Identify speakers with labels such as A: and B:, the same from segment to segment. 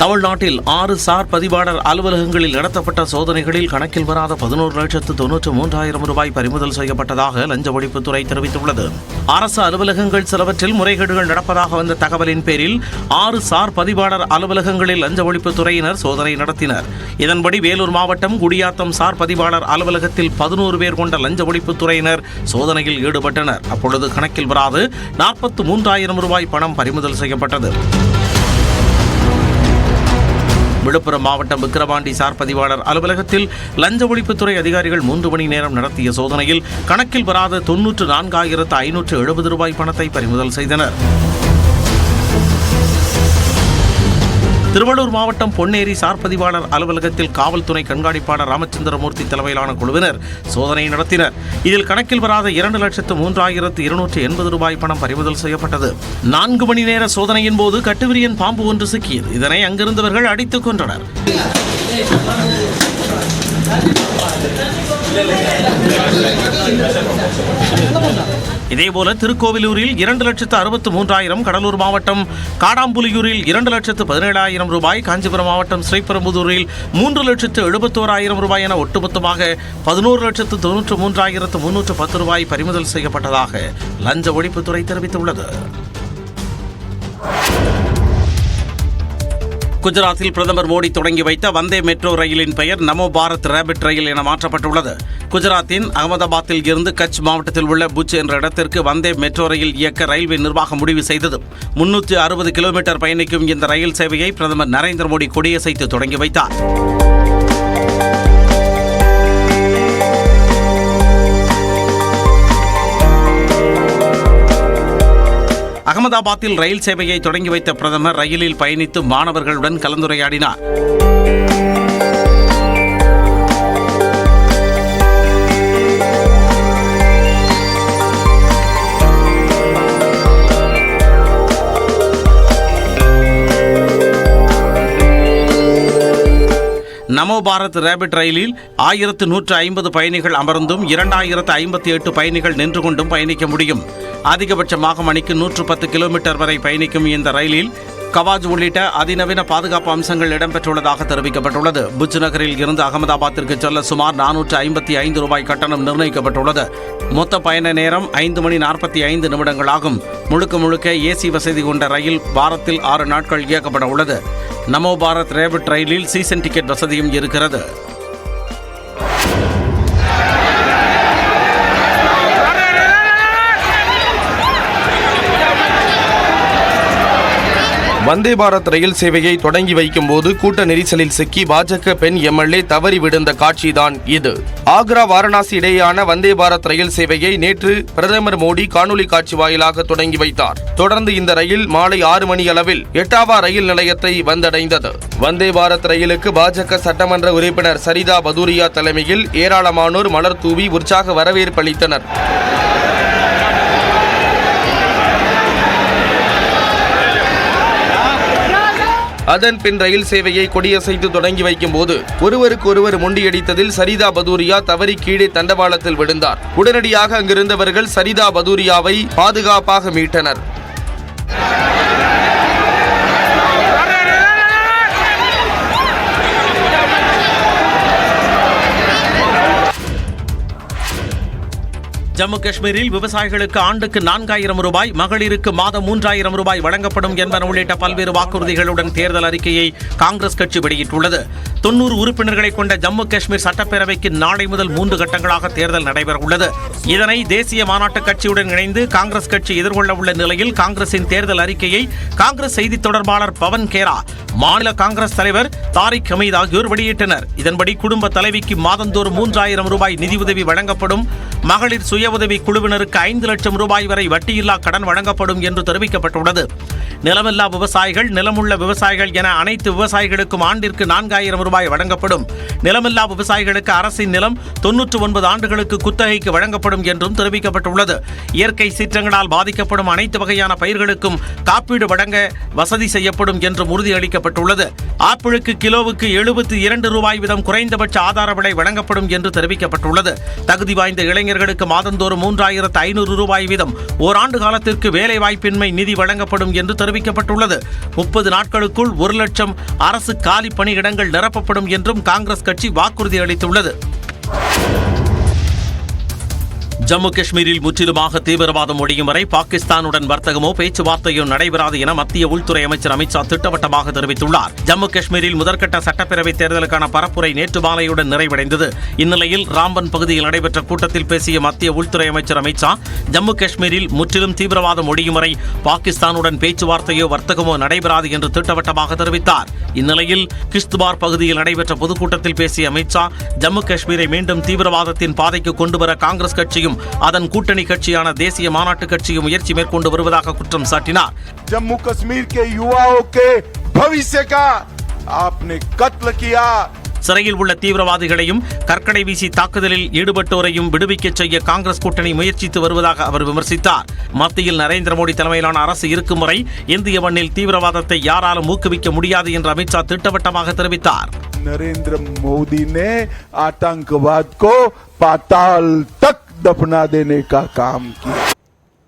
A: தமிழ்நாட்டில் 6 சார் பதிவாளர் அலுவலகங்களில் நடத்தப்பட்ட சோதனைகளில் கணக்கில் வராத 11,93,000 ரூபாய் பறிமுதல் செய்யப்பட்டதாக லஞ்ச ஒழிப்புத்துறை தெரிவித்துள்ளது. அரசு அலுவலகங்கள் சிலவற்றில் முறைகேடுகள் நடப்பதாக வந்த தகவலின் பேரில் 6 சார் பதிவாளர் அலுவலகங்களில் லஞ்ச ஒழிப்புத்துறையினர் சோதனை நடத்தினர். இதன்படி வேலூர் மாவட்டம் குடியாத்தம் சார் பதிவாளர் அலுவலகத்தில் 11 பேர் கொண்ட லஞ்ச ஒழிப்புத்துறையினர் சோதனையில் ஈடுபட்டனர். அப்பொழுது கணக்கில் வராது 43,000 ரூபாய் பணம் பறிமுதல் செய்யப்பட்டது. விழுப்புரம் மாவட்டம் விக்கிரவாண்டி சார் பதிவாளர் அலுவலகத்தில் லஞ்ச ஒழிப்புத்துறை அதிகாரிகள் 3 மணி நேரம் நடத்திய சோதனையில் கணக்கில் வராத 94,570 ரூபாய் பணத்தை பறிமுதல் செய்தனர். திருவள்ளூர் மாவட்டம் பொன்னேரி சார் பதிவாளர் அலுவலகத்தில் காவல்துறை கண்காணிப்பாளர் ராமச்சந்திரமூர்த்தி தலைமையிலான குழுவினர் சோதனை நடத்தினர். இதில் கணக்கில் வராத 2,03,280 ரூபாய் பணம் பறிமுதல் செய்யப்பட்டது. 4 மணி நேர சோதனையின் போது கட்டுவிரியன் பாம்பு ஒன்று சிக்கியது. இதனை அங்கிருந்தவர்கள் அடித்துக் கொன்றனர். இதேபோல திருக்கோவிலூரில் 2,63,000, கடலூர் மாவட்டம் காடாம்புலியூரில் 2,17,000 ரூபாய், காஞ்சிபுரம் மாவட்டம் ஸ்ரீபெரும்புதூரில் 3,71,000 ரூபாய் என ஒட்டுமொத்தமாக 11,93,310 ரூபாய் பறிமுதல் செய்யப்பட்டதாக லஞ்ச ஒழிப்புத்துறை தெரிவித்துள்ளது. குஜராத்தில் பிரதமர் மோடி தொடங்கி வைத்த வந்தே மெட்ரோ ரயிலின் பெயர் நமோ பாரத் ரேபிட் ரயில் என மாற்றப்பட்டுள்ளது. குஜராத்தின் அகமதாபாத்தில் இருந்து கட்ச் மாவட்டத்தில் உள்ள புஜ் என்ற இடத்திற்கு வந்தே மெட்ரோ ரயில் இயக்க ரயில்வே நிர்வாகம் முடிவு செய்தது. 360 கிலோமீட்டர் பயணிக்கும் இந்த ரயில் சேவையை பிரதமர் நரேந்திர மோடி கொடியசைத்து தொடங்கி வைத்தார். அகமதாபாத்தில் ரயில் சேவையை தொடங்கி வைத்த பிரதமர் ரயிலில் பயணித்து மாணவர்களுடன் கலந்துரையாடினார். நமோ பாரத் ரேபிட் ரயிலில் 1,150 பயணிகள் அமர்ந்தும் 2,058 பயணிகள் நின்று கொண்டும் பயணிக்க முடியும். அதிகபட்சமாக மணிக்கு 110 கிலோமீட்டர் வரை பயணிக்கும் இந்த ரயிலில் கவாஜ் உள்ளிட்ட அதிநவீன பாதுகாப்பு அம்சங்கள் இடம்பெற்றுள்ளதாக தெரிவிக்கப்பட்டுள்ளது. புஜ் நகரில் இருந்து அகமதாபாத்திற்கு செல்ல சுமார் 455 ரூபாய் கட்டணம் நிர்ணயிக்கப்பட்டுள்ளது. மொத்த பயண நேரம் 5 மணி 45 நிமிடங்கள் ஆகும். முழுக்க ஏசி வசதி கொண்ட ரயில் வாரத்தில் 6 நாட்கள் இயக்கப்பட உள்ளது. நமோ பாரத் ரேபிட் ரயிலில் சீசன் டிக்கெட் வசதியும் இருக்கிறது.
B: வந்தே பாரத் ரயில் சேவையை தொடங்கி வைக்கும் போது கூட்ட நெரிசலில் சிக்கி பாஜக பெண் எம்எல்ஏ தவறி விழுந்த காட்சிதான் இது. ஆக்ரா வாரணாசி இடையேயான வந்தே பாரத் ரயில் சேவையை நேற்று பிரதமர் மோடி காணொலி காட்சி வாயிலாக தொடங்கி வைத்தார். தொடர்ந்து இந்த ரயில் மாலை 6 மணி அளவில் எட்டாவா ரயில் நிலையத்தை வந்தடைந்தது. வந்தே பாரத் ரயிலுக்கு பாஜக சட்டமன்ற உறுப்பினர் சரிதா பதூரியா தலைமையில் ஏராளமானோர் மலர் தூவி உற்சாக வரவேற்பு அளித்தனர். அதன் பின் ரயில் சேவையை கொடியசைத்து தொடங்கி வைக்கும் போது ஒருவருக்கொருவர் முண்டியடித்ததில் சரிதா பதூரியா தவறி கீழே தண்டவாளத்தில் விழுந்தார். உடனடியாக அங்கிருந்தவர்கள் சரிதா பதூரியாவை பாதுகாப்பாக மீட்டனர்.
A: ஜம்மு காஷ்மீரில் விவசாயிகளுக்கு ஆண்டுக்கு 4,000 ரூபாய், மகளிருக்கு மாதம் 3,000 ரூபாய் வழங்கப்படும் என்பன உள்ளிட்ட பல்வேறு வாக்குறுதிகளுடன் தேர்தல் அறிக்கையை காங்கிரஸ் கட்சி வெளியிட்டுள்ளது. 90 உறுப்பினர்களை கொண்ட ஜம்மு காஷ்மீர் சட்டப்பேரவைக்கு நாளை முதல் 3 கட்டங்களாக தேர்தல் நடைபெற உள்ளது. இதனை தேசிய மாநாட்டு கட்சியுடன் இணைந்து காங்கிரஸ் கட்சி எதிர்கொள்ள உள்ள நிலையில் காங்கிரசின் தேர்தல் அறிக்கையை காங்கிரஸ் செய்தி தொடர்பாளர் பவன் கேரா, மாநில காங்கிரஸ் தலைவர் தாரிக் ஹமீத் ஆகியோர் வெளியிட்டனர். இதன்படி குடும்ப தலைவிக்கு மாதந்தோறும் 3,000 ரூபாய் நிதியுதவி வழங்கப்படும். மகளிர் சுய உதவி குழுவினருக்கு 5 லட்சம் ரூபாய் வரை வட்டியில்லா கடன் வழங்கப்படும் என்று தெரிவிக்கப்பட்டுள்ளது. நிலமில்லா விவசாயிகள், நிலமுள்ள விவசாயிகள் என அனைத்து விவசாயிகளுக்கும் ஆண்டிற்கு 4,000 ரூபாய் வழங்கப்படும். நிலமில்லா விவசாயிகளுக்கு அரசின் நிலம் 99 ஆண்டுகளுக்கு குத்தகைக்கு வழங்கப்படும் என்றும் தெரிவிக்கப்பட்டுள்ளது. இயற்கை சீற்றங்களால் பாதிக்கப்படும் அனைத்து வகையான பயிர்களுக்கும் காப்பீடு வழங்க வசதி செய்யப்படும் என்றும் உறுதியளிக்கப்பட்டுள்ளது. ஆப்பிளுக்கு கிலோவுக்கு 72 ரூபாய் வீதம் குறைந்தபட்ச ஆதார விலை வழங்கப்படும் என்று தெரிவிக்கப்பட்டுள்ளது. தகுதி வாய்ந்த இளைஞர்களுக்கு மாதந்தோறும் 3,500 ரூபாய் வீதம் ஓராண்டு காலத்திற்கு வேலை வாய்ப்பின்மை நிதி வழங்கப்படும் என்று தெரிவிக்கப்பட்டுள்ளது. தெரிவிக்கப்பட்டுள்ளது. 30 நாட்களுக்குள் 1 லட்சம் அரசு காலி பணியிடங்கள் நிரப்பப்படும் என்றும் காங்கிரஸ் கட்சி வாக்குறுதி அளித்துள்ளது. ஜம்மு காஷ்மீரில் முற்றிலுமாக தீவிரவாதம் ஒழியும் வரை பாகிஸ்தானுடன் வர்த்தகமோ பேச்சுவார்த்தையோ நடைபெறாது என மத்திய உள்துறை அமைச்சர் அமித் ஷா திட்டவட்டமாக தெரிவித்துள்ளார். ஜம்மு காஷ்மீரில் முதற்கட்ட சட்டப்பேரவைத் தேர்தலுக்கான பரப்புரை நேற்று மாலையுடன் நிறைவடைந்தது. இந்நிலையில் ராம்பன் பகுதியில் நடைபெற்ற கூட்டத்தில் பேசிய மத்திய உள்துறை அமைச்சர் அமித் ஷா, ஜம்மு காஷ்மீரில் முற்றிலும் தீவிரவாதம் ஒழியும் வரை பாகிஸ்தானுடன் பேச்சுவார்த்தையோ வர்த்தகமோ நடைபெறாது என்று திட்டவட்டமாக தெரிவித்தார். இந்நிலையில் கிஷ்த்வார் பகுதியில் நடைபெற்ற பொதுக்கூட்டத்தில் பேசிய அமித் ஷா, ஜம்மு காஷ்மீரை மீண்டும் தீவிரவாதத்தின் பாதைக்கு கொண்டுவர காங்கிரஸ் கட்சியும் அதன் கூட்டணி கட்சியான தேசிய மாநாட்டு கட்சியும் முயற்சி மேற்கொண்டு வருவதாக குற்றம் சாட்டினார்.
C: जम्मू कश्मीर के युवाओं के भविष्य का आपने कत्ल किया.
A: சிறையில் உள்ள தீவிரவாதிகளையும் கற்கடை வீசி தாக்குதலில் ஈடுபட்டோரையும் விடுவிக்க செய்ய காங்கிரஸ் கூட்டணி முயற்சித்து வருவதாக அவர் விமர்சித்தார். மத்தியில் நரேந்திர மோடி தலைமையிலான அரசு இருக்கும் வரை இந்திய மண்ணில் தீவிரவாதத்தை யாராலும் ஊக்குவிக்க முடியாது என்று அமித் ஷா திட்டவட்டமாக தெரிவித்தார்.
C: नरेंद्र मोदी ने आतंकवाद को पाताल तक दफना देने का काम किया.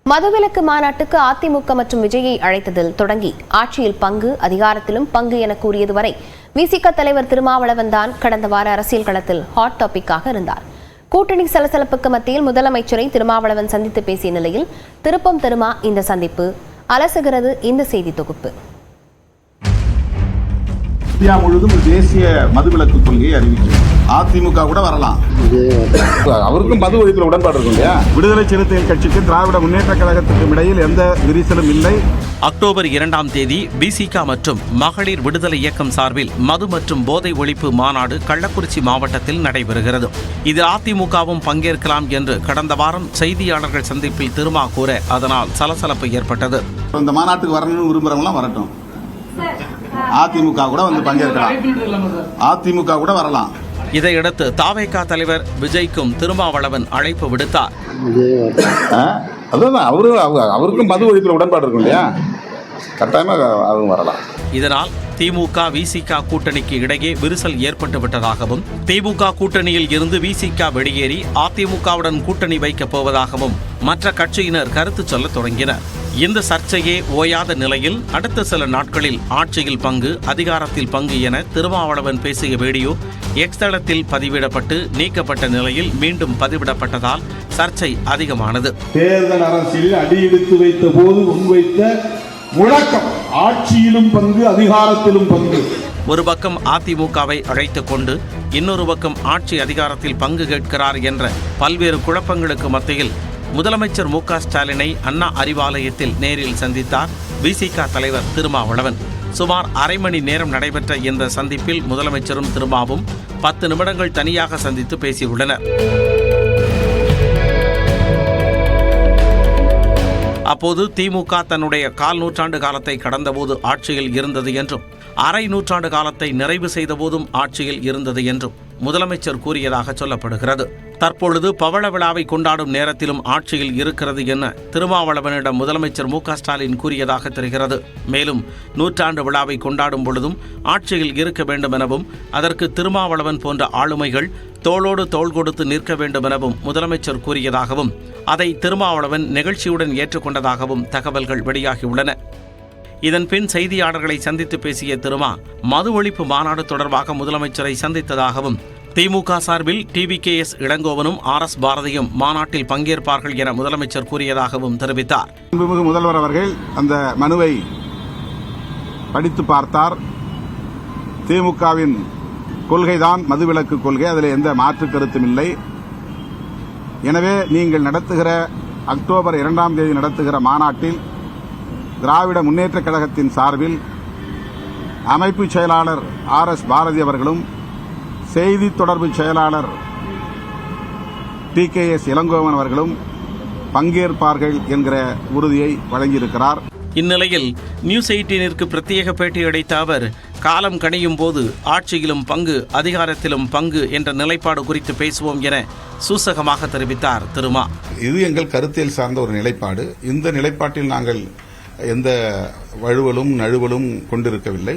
D: மதுவிலக்கு மாநாட்டுக்கு அதிமுக மற்றும் விஜயை அழைத்ததில் தொடங்கி ஆட்சியில் பங்கு, அதிகாரத்திலும் பங்கு என கூறியது வரை விசிக தலைவர் திருமாவளவன் தான் கடந்த வார அரசியல் களத்தில் ஹாட் டாபிக்காக இருந்தார். கூட்டணி சலசலப்புக்கு மத்தியில் முதலமைச்சரை திருமாவளவன் சந்தித்து பேசிய நிலையில் திருப்பம் தருமா இந்த சந்திப்பு, அலசுகிறது இந்த செய்தி தொகுப்பு.
E: இந்தியா முழுவதும் ஒரு தேசிய மதுவிலக்கு கொள்கையை அறிவிக்கும். அதிமுக கூட வரலாம். அவருக்கும் மது ஒழிப்பில் உடன்பாடு இருக்கும் இல்லையா? விடுதலை சிறுத்தைகள் கட்சிக்கு திராவிட முன்னேற்ற கழகத்துக்கும் இடையில் எந்த விரிசலும் இல்லை.
A: அக்டோபர் 2ஆம் தேதி பிசிக மற்றும் மகளிர் விடுதலை இயக்கம் சார்பில் மது மற்றும் போதை ஒழிப்பு மாநாடு கள்ளக்குறிச்சி மாவட்டத்தில் நடைபெறுகிறது. இதில் அதிமுகவும் பங்கேற்கலாம் என்று கடந்த வாரம் செய்தியாளர்கள் சந்திப்பில் திருமா கூற அதனால் சலசலப்பு ஏற்பட்டது.
E: இந்த மாநாட்டுக்கு வரணும்னு விரும்புறவங்களாம் வரட்டும். அதிமுக கூட வந்து பங்கேற்கலாம். அதிமுக கூட வரலாம்.
A: இதையடுத்து தாவேகா தலைவர் விஜய்க்கும் திருமாவளவன் அழைப்பு விடுத்தார்.
E: அதான் அவருக்கும் மது ஒழிப்பில் உடன்பாடு இருக்கும் இல்லையா? கட்டாயமாக அவங்க வரலாம்.
A: இதனால் திமுக விசிக கூட்டணிக்கு இடையே விரிசல் ஏற்பட்டு விட்டதாகவும், திமுக கூட்டணியில் இருந்து விசிக வெளியேறி அதிமுகவுடன் கூட்டணி வைக்கப் போவதாகவும் மற்ற கட்சியினர் கருத்து சொல்ல தொடங்கினர். இந்த சர்ச்சையே ஓயாத நிலையில் அடுத்த சில நாட்களில் ஆட்சியில் பங்கு, அதிகாரத்தில் பங்கு என திருமாவளவன் பேசிய வீடியோ எக்ஸ் தளத்தில் பதிவிடப்பட்டு நீக்கப்பட்ட நிலையில் மீண்டும் பதிவிடப்பட்டதால் சர்ச்சை அதிகமானது.
F: தேர்தல் அரசியலில் அடியெடுத்து வைத்த போது முன்வைத்த முழக்கம் ஆட்சியிலும் பங்கு, அதிகாரத்திலும் பங்கு.
A: ஒரு பக்கம் அதிமுகவை அழைத்துக் கொண்டு இன்னொரு பக்கம் ஆட்சி அதிகாரத்தில் பங்கு கேட்கிறார் என்ற பல்வேறு குழப்பங்களுக்கு மத்தியில் முதலமைச்சர் மு.க. ஸ்டாலினை அண்ணா அறிவாலயத்தில் நேரில் சந்தித்தார் விசிக தலைவர் திருமாவளவன். சுமார் அரை மணி நேரம் நடைபெற்ற இந்த சந்திப்பில் முதலமைச்சரும் திருமாவும் 10 நிமிடங்கள் தனியாக சந்தித்து பேசியுள்ளனர். அப்போது திமுக தன்னுடைய 1/4 நூற்றாண்டு காலத்தை கடந்தபோது ஆட்சியில் இருந்தது என்றும், அரை நூற்றாண்டு காலத்தை நிறைவு செய்த போதும் ஆட்சியில் இருந்தது என்றும் முதலமைச்சர் கூறியதாக சொல்லப்படுகிறது. தற்பொழுது பவள விழாவை கொண்டாடும் நேரத்திலும் ஆட்சியில் இருக்கிறது என திருமாவளவனிடம் முதலமைச்சர் மு.க. ஸ்டாலின் கூறியதாக தெரிகிறது. மேலும் 100ஆண்டு விழாவை கொண்டாடும் பொழுதும் ஆட்சியில் இருக்க வேண்டும் எனவும், அதற்கு திருமாவளவன் போன்ற ஆளுமைகள் தோளோடு தோள் கொடுத்து நிற்க வேண்டும் எனவும் முதலமைச்சர் கூறியதாகவும், அதை திருமாவளவன் நிகழ்ச்சியுடன் ஏற்றுக்கொண்டதாகவும் தகவல்கள் வெளியாகியுள்ளன. இதன்பின் செய்தியாளர்களை சந்தித்து பேசிய திருமா, மது ஒழிப்பு மாநாடு தொடர்பாக முதலமைச்சரை சந்தித்ததாகவும், திமுக சார்பில் டிவிகேஎஸ் இளங்கோவனும் ஆர்.எஸ். பாரதியும் மாநாட்டில் பங்கேற்பார்கள் என முதலமைச்சர் கூறியதாகவும் தெரிவித்தார்.
E: முதல்வர் அவர்கள் அந்த மனுவை படித்து பார்த்தார். திமுகவின் கொள்கைதான் மதுவிலக்கு கொள்கை, அதில் எந்த மாற்று கருத்தும் இல்லை. எனவே நீங்கள் நடத்துகிற அக்டோபர் 2ஆம் தேதி நடத்துகிற மாநாட்டில் திராவிட முன்னேற்ற கழகத்தின் சார்பில் அமைப்பு செயலாளர் ஆர்.எஸ். பாரதி அவர்களும் செய்தி தொடர்பு செயலாளர் டிகேஎஸ் இளங்கோவன் அவர்களும் பங்கேற்பார்கள் என்கிற உறுதியை வழங்கியிருக்கிறார்.
A: இந்நிலையில் நியூஸ் 18ற்கு பிரத்யேக பேட்டி அளித்த அவர், காலம் கணியும் போது ஆட்சியிலும் பங்கு, அதிகாரத்திலும் பங்கு என்ற நிலைப்பாடு குறித்து பேசுவோம் என சூசகமாக தெரிவித்தார் திருமா.
E: இது எங்கள் கருத்தியல் சார்ந்த ஒரு நிலைப்பாடு. இந்த நிலைப்பாட்டில் நாங்கள் எந்த வழுவலும் நழுவலும் கொண்டிருக்கவில்லை.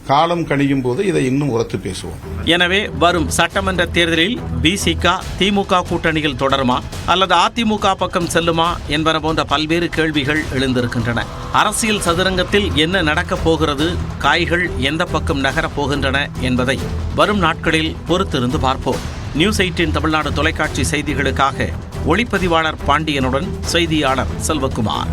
E: காலம் கணியும் போது இதை இன்னும் உரத்து பேசுவோம்.
A: எனவே வரும் சட்டமன்ற தேர்தலில் விசிக திமுக கூட்டணியில் தொடருமா அல்லது அதிமுக பக்கம் செல்லுமா என்பன போன்ற பல்வேறு கேள்விகள் எழுந்திருக்கின்றன. அரசியல் சதுரங்கத்தில் என்ன நடக்கப் போகிறது, காய்கள் எந்த பக்கம் நகரப் போகின்றன என்பதை வரும் நாட்களில் பொறுத்திருந்து பார்ப்போம். நியூஸ் 18 தமிழ்நாடு தொலைக்காட்சி செய்திகளுக்காக ஒளிப்பதிவாளர் பாண்டியனுடன் செய்தியாளர் செல்வகுமார்.